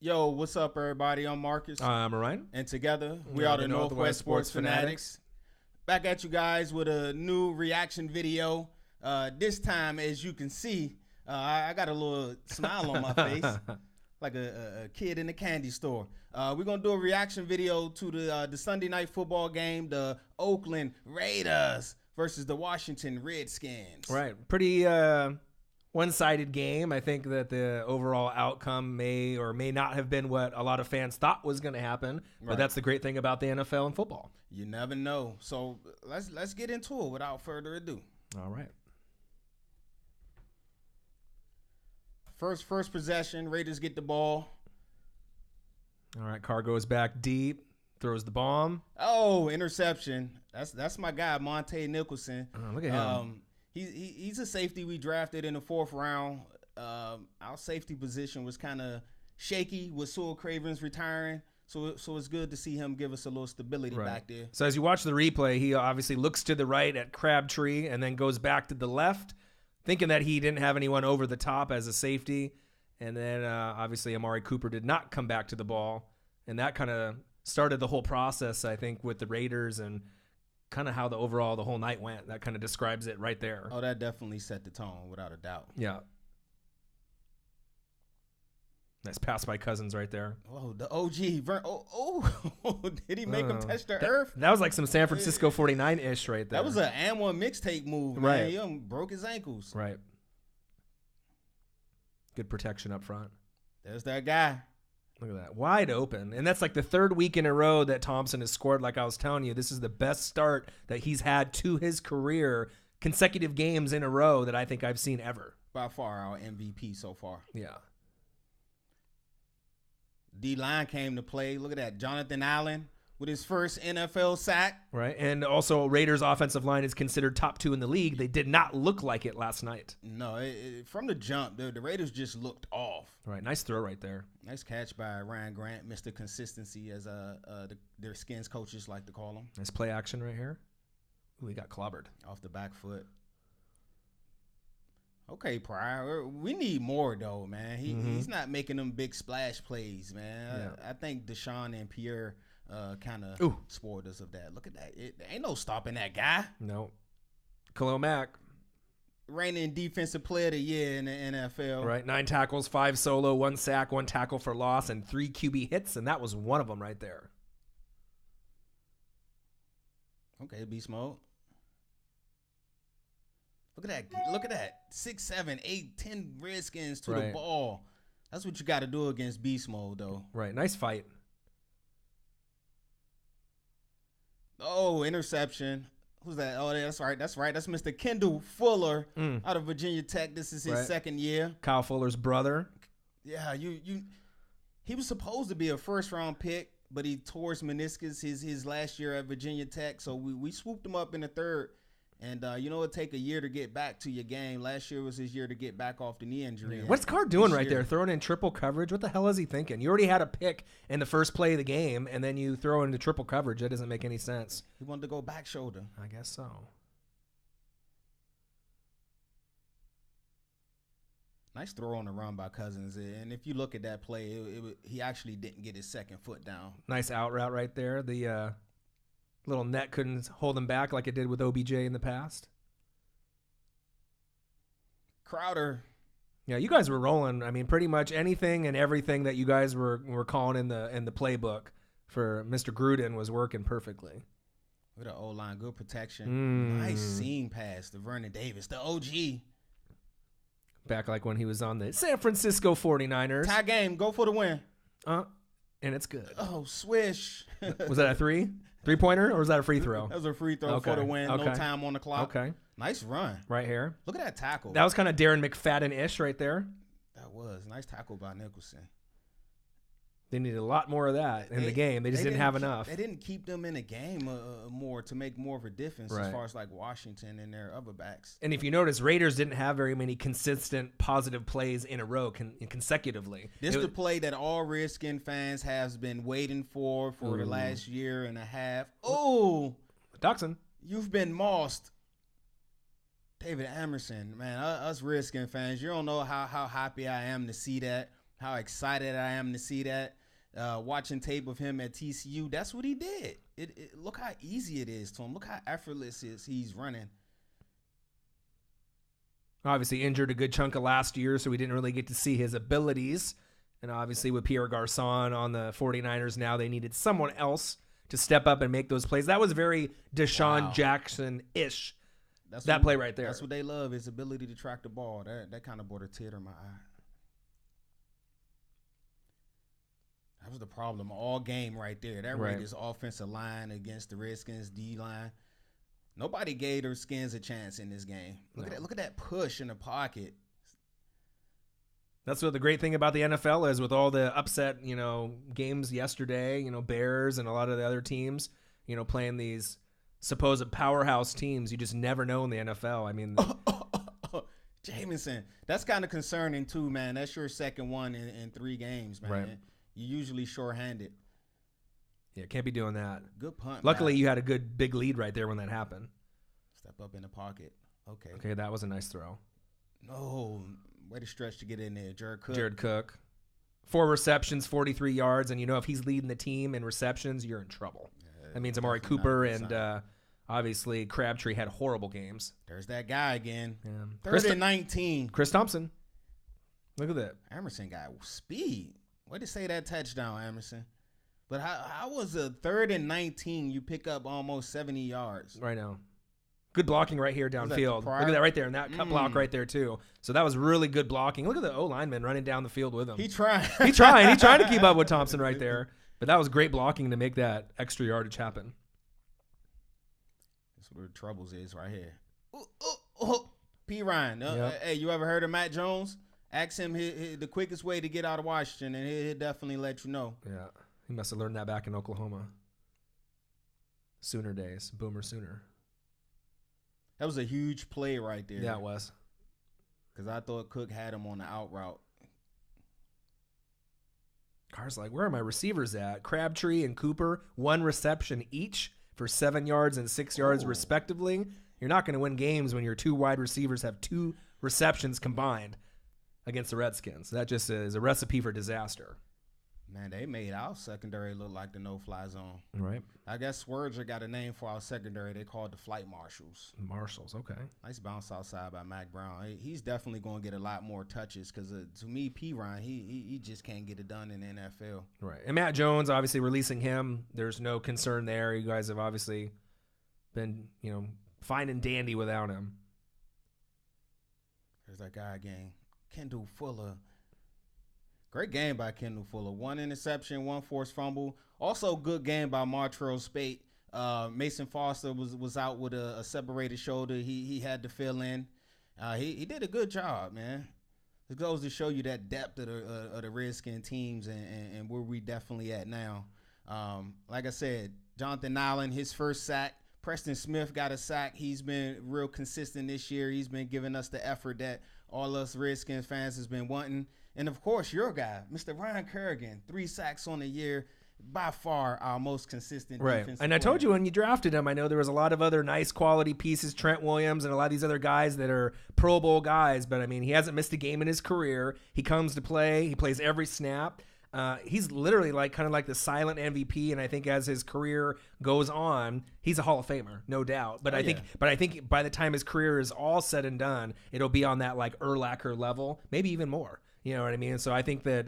Yo, what's up, everybody? I'm Marcus. I'm Ryan. And together, we are the Northwest Sports Fanatics. Back at you guys with a new reaction video. This time, as you can see, I got a little smile on my face, like a kid in a candy store. We're going to do a reaction video to the Sunday night football game, the Oakland Raiders versus the Washington Redskins. Right. Pretty one-sided game. I think that the overall outcome may or may not have been what a lot of fans thought was going to happen. But Right. that's the great thing about the NFL and football. You never know. So let's get into it without further ado. All right. First possession, Raiders get the ball. All right. Carr goes back deep, throws the bomb. Oh, interception. That's my guy, Monte Nicholson. Oh, look at him. He's a safety we drafted in the 4th round. Our safety position was kind of shaky with Sewell Cravens retiring. So it's good to see him give us a little stability back there. So as you watch the replay, he obviously looks to the right at Crabtree and then goes back to the left, thinking that he didn't have anyone over the top as a safety. And then obviously Amari Cooper did not come back to the ball. And that kind of started the whole process, I think, with the Raiders and kind of how the whole night went. That kind of describes it right there. Oh, that definitely set the tone without a doubt. Yeah. Nice pass by Cousins right there. Oh, the OG. Did he make him touch the earth? That was like some San Francisco 49-ish right there. That was an And1 mixtape move, man. Right. He broke his ankles. Right. Good protection up front. There's that guy. Look at that. Wide open. And that's like the 3rd week in a row that Thompson has scored. Like I was telling you, this is the best start that he's had to his career, consecutive games in a row that I think I've seen ever. By far our MVP so far. Yeah. D-line came to play. Look at that. Jonathan Allen with his first NFL sack. Right. And also Raiders offensive line is considered top 2 in the league. They did not look like it last night. No, from the jump, the Raiders just looked off. Right. Nice throw right there. Nice catch by Ryan Grant, Mr. Consistency, as their skins coaches like to call him. Nice play action right here. Ooh, he got clobbered. Off the back foot. Okay, Pryor. We need more, though, man. He's not making them big splash plays, man. Yeah. I think Deshaun and Pierre kind of spoiled us of that. Look at that. There ain't no stopping that guy. No. Khalil Mack. Reigning defensive player of the year in the NFL. Right. 9 tackles, 5 solo, 1 sack, 1 tackle for loss, and 3 QB hits, and that was one of them right there. Okay, beast mode. Look at that. Look at that. 6, 7, 8, 10 Redskins to the ball. That's what you got to do against beast mode, though. Right. Nice fight. Oh, interception. Who's that? Oh, that's right. That's right. That's Mr. Kendall Fuller out of Virginia Tech. This is his second year. Kyle Fuller's brother. Yeah, he was supposed to be a first-round pick, but he tore his meniscus his last year at Virginia Tech. So we swooped him up in the 3rd. And, it take a year to get back to your game. Last year was his year to get back off the knee injury. What's Carr doing right there? Throwing in triple coverage? What the hell is he thinking? You already had a pick in the first play of the game, and then you throw into triple coverage. That doesn't make any sense. He wanted to go back shoulder. I guess so. Nice throw on the run by Cousins. And if you look at that play, he actually didn't get his second foot down. Nice out route right there. The little net couldn't hold him back like it did with OBJ in the past. Crowder. Yeah, you guys were rolling. I mean, pretty much anything and everything that you guys were calling in the playbook for Mr. Gruden was working perfectly. With the O-line, good protection. Nice seam pass to Vernon Davis, the OG. Back like when he was on the San Francisco 49ers. Tie game, go for the win. And it's good. Oh, swish. Was that a 3-pointer, or was that a free throw? That was a free throw for the win. No time on the clock. Okay. Nice run. Right here. Look at that tackle. That was kind of Darren McFadden-ish right there. That was. Nice tackle by Nicholson. They needed a lot more of that in the game. They just didn't have enough. They didn't keep them in the game more to make more of a difference as far as like Washington and their other backs. And if you notice, Raiders didn't have very many consistent positive plays in a row consecutively. This is the play that all Redskin fans have been waiting for the last year and a half. Oh, Dachshund. You've been mossed. David Emerson, man, us Redskin fans, you don't know how happy I am to see that. how excited I am to see that. Watching tape of him at TCU, that's what he did. Look how easy it is to him. Look how effortless he's running. Obviously injured a good chunk of last year, so we didn't really get to see his abilities. And obviously with Pierre Garçon on the 49ers now, they needed someone else to step up and make those plays. That was very Deshaun Jackson-ish, that play right there. That's what they love, his ability to track the ball. That kind of brought a tear to my eye. That was the problem all game right there. That Raiders offensive line against the Redskins D-line. Nobody gave their Skins a chance in this game. Look at that push in the pocket. That's what the great thing about the NFL is, with all the upset, games yesterday, Bears and a lot of the other teams, playing these supposed powerhouse teams. You just never know in the NFL. I mean, Jamison, that's kind of concerning too, man. That's your second one in 3 games, man. Right. You're usually shorthanded. Yeah, can't be doing that. Good punt. Luckily, you had a good big lead right there when that happened. Step up in the pocket. Okay, that was a nice throw. No, way to stretch to get in there. Jared Cook. 4 receptions, 43 yards, and if he's leading the team in receptions, you're in trouble. Yeah, that means Amari Cooper 90%. And obviously Crabtree had horrible games. There's that guy again. Yeah. 3rd and 19. Chris Thompson. Look at that. Emerson got speed. Way to say that touchdown, Emerson. But how was a 3rd and 19? You pick up almost 70 yards. Right now. Good blocking right here downfield. Look at that right there, and that cut block right there too. So that was really good blocking. Look at the O-lineman running down the field with him. He trying. He's trying to keep up with Thompson right there. But that was great blocking to make that extra yardage happen. That's where the troubles is right here. P. Ryan. Hey, you ever heard of Matt Jones? Ask him the quickest way to get out of Washington, and he'll definitely let you know. Yeah, he must have learned that back in Oklahoma. Sooner days. Boomer Sooner. That was a huge play right there. Yeah, it was. Because I thought Cook had him on the out route. Carr's like, where are my receivers at? Crabtree and Cooper, 1 reception each for 7 yards and 6 yards respectively. You're not going to win games when your 2 wide receivers have 2 receptions combined against the Redskins. That just is a recipe for disaster. Man, they made our secondary look like the no-fly zone. Right. I guess Swerger got a name for our secondary. They called the flight marshals. Marshals, okay. Nice bounce outside by Mac Brown. He's definitely going to get a lot more touches because, to me, P. Ryan, he just can't get it done in the NFL. Right. And Matt Jones, obviously releasing him, there's no concern there. You guys have obviously been, fine and dandy without him. There's that guy again. Kendall Fuller. Great game by Kendall Fuller. 1 interception, 1 forced fumble. Also good game by Martrell Spate. Mason Foster was out with a separated shoulder. He had to fill in. He did a good job, man. It goes to show you that depth of the Redskin teams and where we definitely at now. Like I said, Jonathan Allen, his first sack. Preston Smith got a sack. He's been real consistent this year. He's been giving us the effort that all us Redskins fans has been wanting. And, of course, your guy, Mr. Ryan Kerrigan, 3 sacks on the year, by far our most consistent defensive And I told you when you drafted him, I know there was a lot of other nice quality pieces, Trent Williams and a lot of these other guys that are Pro Bowl guys. But, I mean, he hasn't missed a game in his career. He comes to play. He plays every snap. He's literally kind of like the silent MVP, and I think as his career goes on, he's a Hall of Famer, no doubt. But I think by the time his career is all said and done, it'll be on that Urlacher level, maybe even more. You know what I mean? So I think that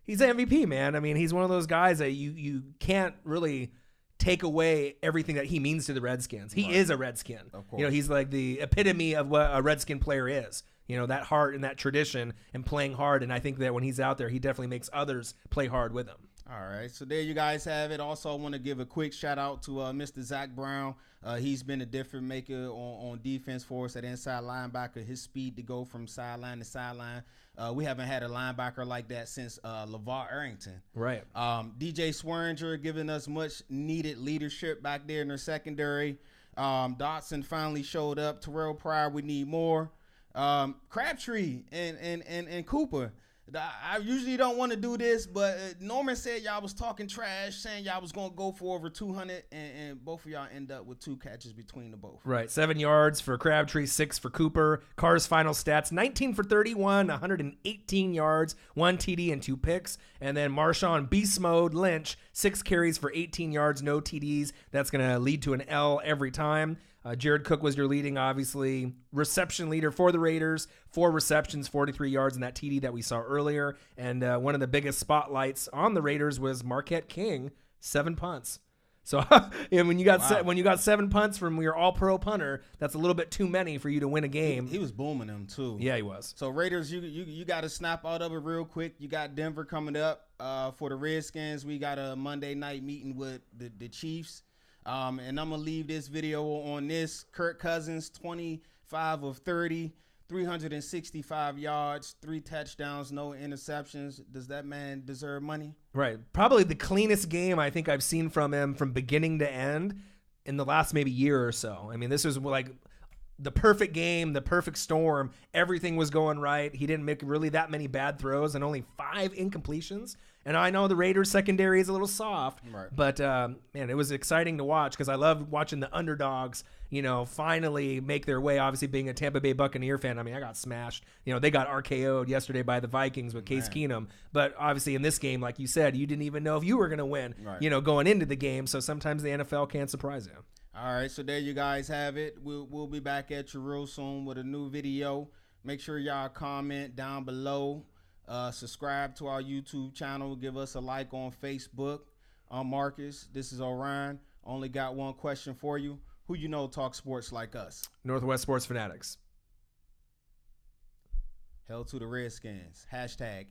he's an MVP, man. I mean, he's one of those guys that you can't really take away everything that he means to the Redskins. He is a Redskin. Of course. He's like the epitome of what a Redskin player is. That heart and that tradition and playing hard. And I think that when he's out there, he definitely makes others play hard with him. All right, so there you guys have it. Also, I want to give a quick shout out to Mr. Zach Brown. He's been a difference maker on defense for us at inside linebacker. His speed to go from sideline to sideline. We haven't had a linebacker like that since LeVar Arrington. Right. DJ Swearinger giving us much needed leadership back there in the secondary. Dotson finally showed up. Terrell Pryor, we need more. Crabtree and Cooper. I usually don't want to do this, but Norman said y'all was talking trash, saying y'all was going to go for over 200, and both of y'all end up with 2 catches between the both. Right. 7 yards for Crabtree, 6 for Cooper. Carr's final stats, 19 for 31, 118 yards, 1 TD and 2 picks. And then Marshawn Beast Mode Lynch, 6 carries for 18 yards, no TDs. That's going to lead to an L every time. Jared Cook was your leading, obviously, reception leader for the Raiders. 4 receptions, 43 yards in that TD that we saw earlier. And one of the biggest spotlights on the Raiders was Marquette King, 7 punts. So and when you got 7 punts from your all-pro punter, that's a little bit too many for you to win a game. He was booming them too. Yeah, he was. So Raiders, you got to snap out of it real quick. You got Denver coming up for the Redskins. We got a Monday night meeting with the Chiefs. And I'm going to leave this video on this. Kirk Cousins, 25 of 30, 365 yards, 3 touchdowns, no interceptions. Does that man deserve money? Right. Probably the cleanest game I think I've seen from him from beginning to end in the last maybe year or so. I mean, this was like the perfect game, the perfect storm. Everything was going right. He didn't make really that many bad throws and only 5 incompletions. And I know the Raiders secondary is a little soft, right. But man, it was exciting to watch because I love watching the underdogs, finally make their way. Obviously, being a Tampa Bay Buccaneer fan, I mean, I got smashed. They got RKO'd yesterday by the Vikings with Case Keenum. But obviously, in this game, like you said, you didn't even know if you were going to win, right. Going into the game. So sometimes the NFL can surprise you. All right, so there you guys have it. We'll be back at you real soon with a new video. Make sure y'all comment down below. Subscribe to our YouTube channel. Give us a like on Facebook. I'm Marcus. This is Orion. Only got one question for you. Who you know talk sports like us? Northwest Sports Fanatics. Hell to the Redskins. #HTTR.